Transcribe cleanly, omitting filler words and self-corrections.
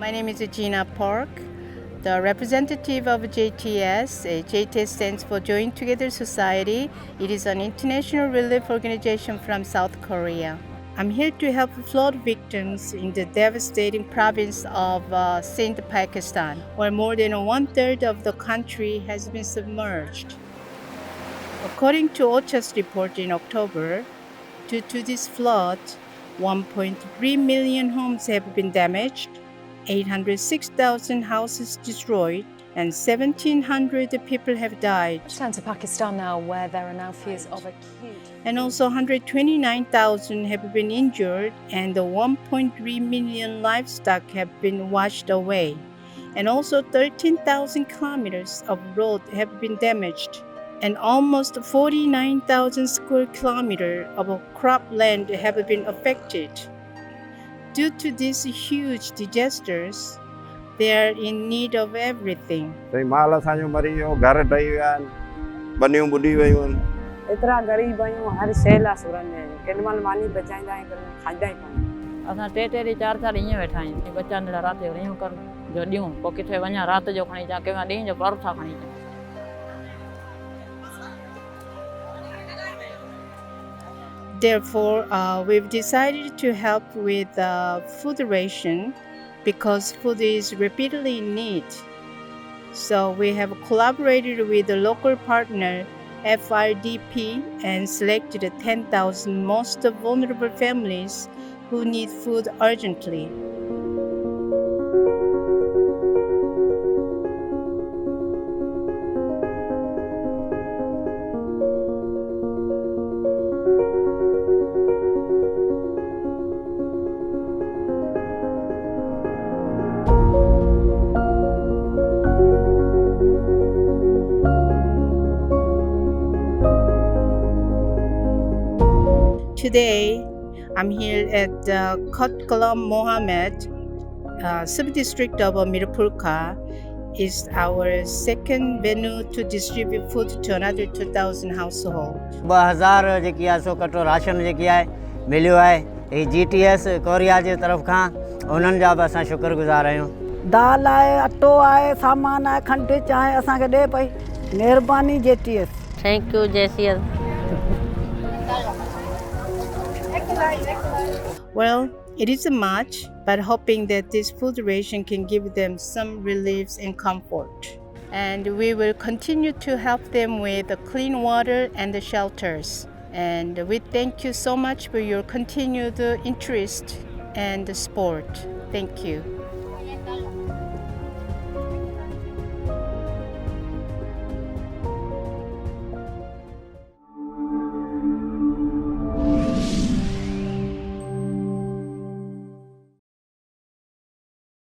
My name is Gina Park, the representative of JTS. JTS stands for Joint Together Society. It is an international relief organization from South Korea. I'm here to help flood victims in the devastating province of Sindh, Pakistan, where more than one-third of the country has been submerged. According to OCHA's report in October, due to this flood, 1.3 million homes have been damaged, 806,000 houses destroyed, and 1,700 people have died. Let's turn to Pakistan now, where there are now fears of acute. And also 129,000 have been injured, and 1.3 million livestock have been washed away. And also 13,000 kilometers of road have been damaged, and almost 49,000 square kilometers of cropland have been affected. Due to these huge disasters, they are in need of everything. माल असांजो मरी वियो, घर ठही विया आहिनि, बनियूं ॿुॾी वियूं आहिनि। एतिरा ग़रीब आहियूं, हर शइ लाइ सुरनि में केॾीमहिल मानी बचाईंदा आहियूं, केॾीमहिल खाईंदा ई कोन। असां टे टे ॾींहं चारि चारि ईअं वेठा आहियूं, बच्चा नंढा राति जो ईअं कर जो ॾियूं, पोइ किथे वञा राति जो खणी अचां, कंहिं ॾींहं जो परोठा खणी अचां। Therefore, we've decided to help with food ration because food is repeatedly in need. So we have collaborated with the local partner FRDP and selected 10,000 most vulnerable families who need food urgently. Today, I'm here at Kotkalam Mohammed, sub-district of Mirpurkha. Is our second venue to distribute food to another 2,000 households. 2000 जेकी आहे सो कटो ration जेकी आहे मिलियो आहे ही JTS Korea जे तरफ़ खां उन्हनि जा बि असां शुक्रगुज़ार आहियूं। दाल आहे, अटो आहे, सामान आहे, खंडु चांहि असांखे ॾे पई। महिरबानी JTS। Thank you JTS। Well, it isn't much, but hoping that this food ration can give them some relief and comfort. And we will continue to help them with the clean water and the shelters. And we thank you so much for your continued interest and support. Thank you.